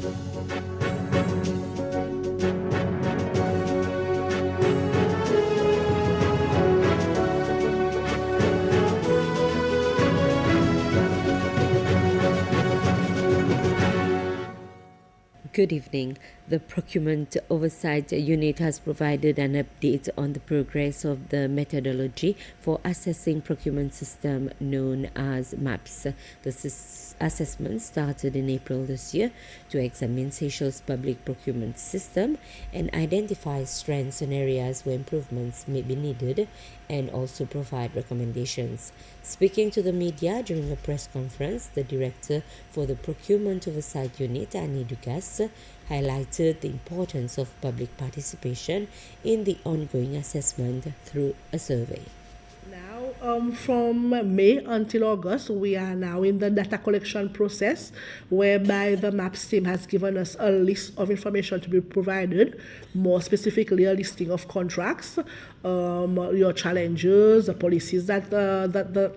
Good evening. The Procurement Oversight Unit has provided an update on the progress of the methodology for assessing procurement system known as MAPS. The assessment started in April this year to examine Seychelles' public procurement system and identify strengths and areas where improvements may be needed, and also provide recommendations. Speaking to the media during a press conference, the director for the Procurement Oversight Unit, Annie Dugas, highlighted the importance of public participation in the ongoing assessment through a survey. Now, from May until August, we are now in the data collection process, whereby the MAPS team has given us a list of information to be provided, more specifically a listing of contracts, your challenges, the policies that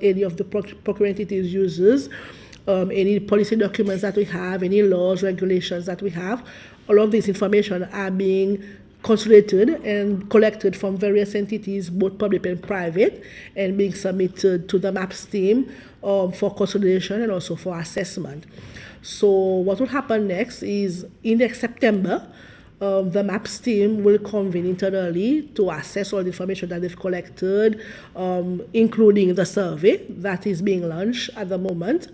any of the procurement entities uses, any policy documents that we have, any laws, regulations that we have. All of this information are being consolidated and collected from various entities, both public and private, and being submitted to the MAPS team for consolidation and also for assessment. So what will happen next is in next September, the MAPS team will convene internally to assess all the information that they've collected, including the survey that is being launched at the moment,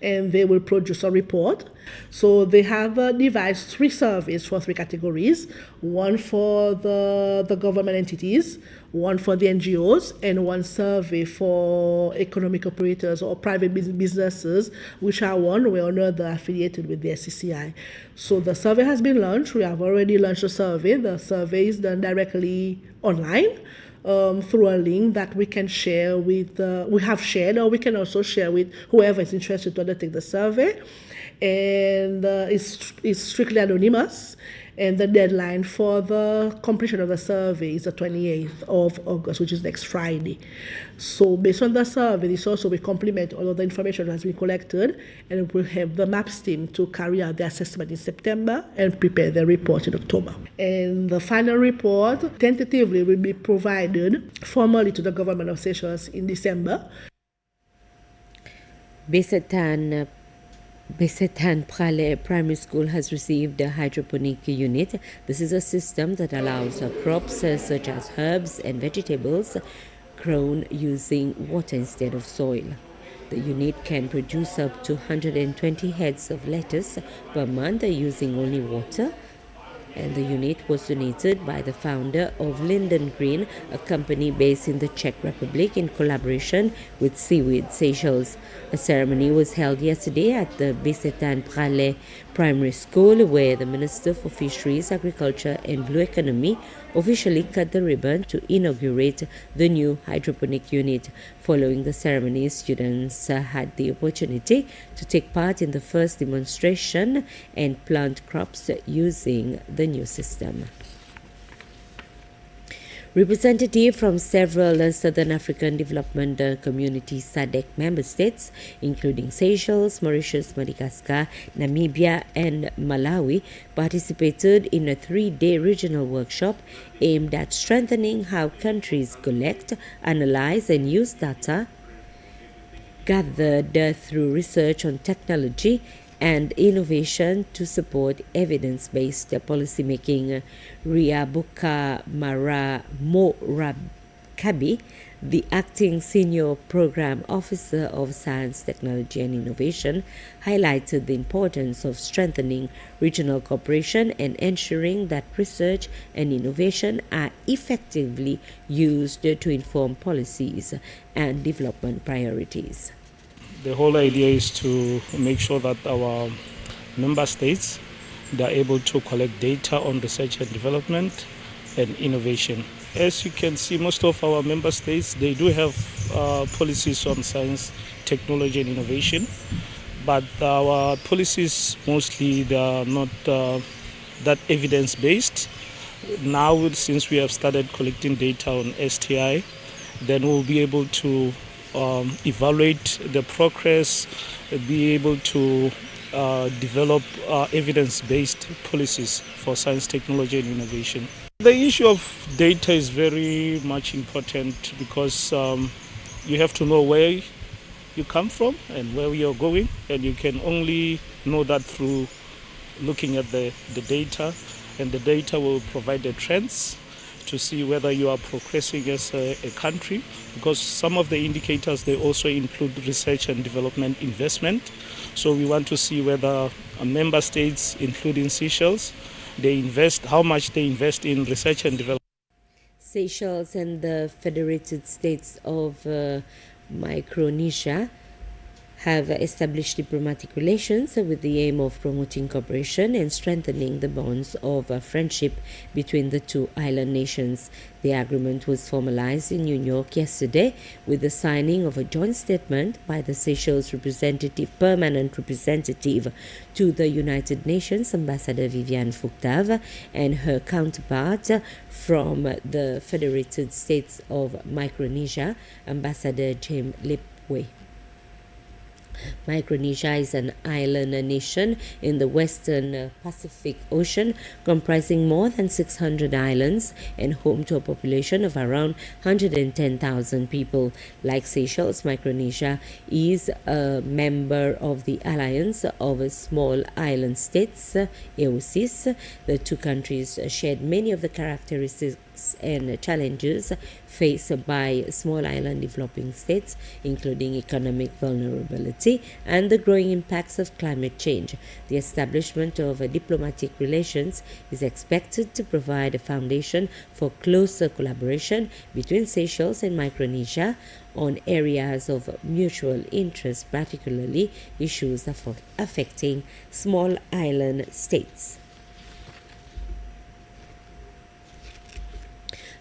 and they will produce a report. So they have devised 3 surveys for 3 categories: one for the government entities, one for the NGOs, and one survey for economic operators or private businesses, which are one way or another affiliated with the SCCI. So the survey has been launched. We have already launched a survey. The survey is done directly online through a link that we can share with, we have shared, or we can also share with whoever is interested to undertake the survey. And it's strictly anonymous. And the deadline for the completion of the survey is the 28th of August, which is next Friday. So based on the survey, this also will complement all of the information that has been collected, and it will help the MAPS team to carry out the assessment in September and prepare the report in October. And the final report tentatively will be provided formally to the government of Seychelles in December. Besetan Prale Primary School has received a hydroponic unit. This is a system that allows crops such as herbs and vegetables grown using water instead of soil. The unit can produce up to 120 heads of lettuce per month using only water. And the unit was donated by the founder of Linden Green, a company based in the Czech Republic in collaboration with Seaweed Seychelles. A ceremony was held yesterday at the Besetan Prale Primary School, where the Minister for Fisheries, Agriculture and Blue Economy officially cut the ribbon to inaugurate the new hydroponic unit. Following the ceremony, students had the opportunity to take part in the first demonstration and plant crops using the new system. Representatives from several Southern African Development Community SADC member states, including Seychelles, Mauritius, Madagascar, Namibia, and Malawi, participated in a 3-day regional workshop aimed at strengthening how countries collect, analyze, and use data gathered through research on technology and innovation to support evidence-based policymaking. Riabuka Morakabi, the acting senior program officer of Science, Technology and Innovation, highlighted the importance of strengthening regional cooperation and ensuring that research and innovation are effectively used to inform policies and development priorities. The whole idea is to make sure that our member states, they are able to collect data on research and development and innovation. As you can see, most of our member states, they do have policies on science, technology and innovation, but our policies mostly they are not that evidence-based. Now, since we have started collecting data on STI, then we'll be able to evaluate the progress, be able to develop evidence-based policies for science, technology, and innovation. The issue of data is very much important because you have to know where you come from and where you're going, and you can only know that through looking at the data, and the data will provide the trends to see whether you are progressing as a country, because some of the indicators, they also include research and development investment. So we want to see whether member states, including Seychelles, how much they invest in research and development. Seychelles and the Federated States of Micronesia have established diplomatic relations with the aim of promoting cooperation and strengthening the bonds of friendship between the two island nations. The agreement was formalized in New York yesterday with the signing of a joint statement by the Seychelles permanent representative to the United Nations, Ambassador Viviane Fouctave, and her counterpart from the Federated States of Micronesia, Ambassador James Lipwe. Micronesia is an island nation in the western Pacific Ocean, comprising more than 600 islands and home to a population of around 110,000 people. Like Seychelles, Micronesia is a member of the Alliance of Small Island States, AOSIS. The two countries shared many of the characteristics and challenges faced by small island developing states, including economic vulnerability and the growing impacts of climate change. The establishment of diplomatic relations is expected to provide a foundation for closer collaboration between Seychelles and Micronesia on areas of mutual interest, particularly issues affecting small island states.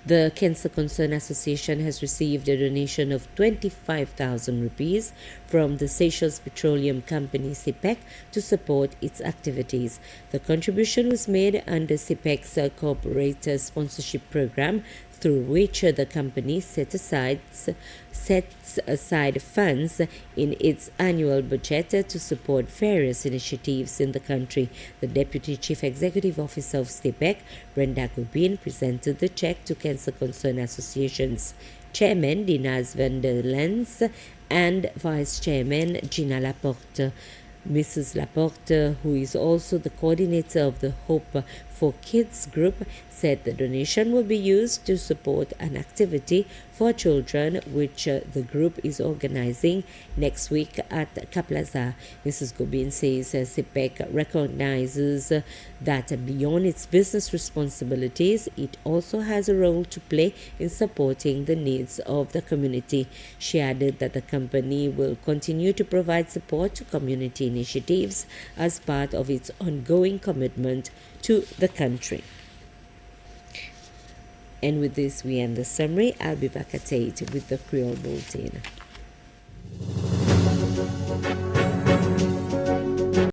The Cancer Concern Association has received a donation of 25,000 rupees from the Seychelles Petroleum Company CPEC to support its activities. The contribution was made under CPEC's corporate sponsorship program, through which the company sets aside funds in its annual budget to support various initiatives in the country. The Deputy Chief Executive Officer of CPEC, Brenda Gubin, presented the check to Cancer Concern Association's Chairman, Dinas van der Lens, and Vice Chairman, Gina Laporte. Mrs. Laporte, who is also the coordinator of the Hope for Kids group, said the donation will be used to support an activity for children which the group is organizing next week at Kaplaza. Mrs. Gobin says CPEC recognizes that beyond its business responsibilities, it also has a role to play in supporting the needs of the community. She added that the company will continue to provide support to community initiatives as part of its ongoing commitment to the country. And with this, we end the summary. I'll be back at 8 with the Creole Bulletin.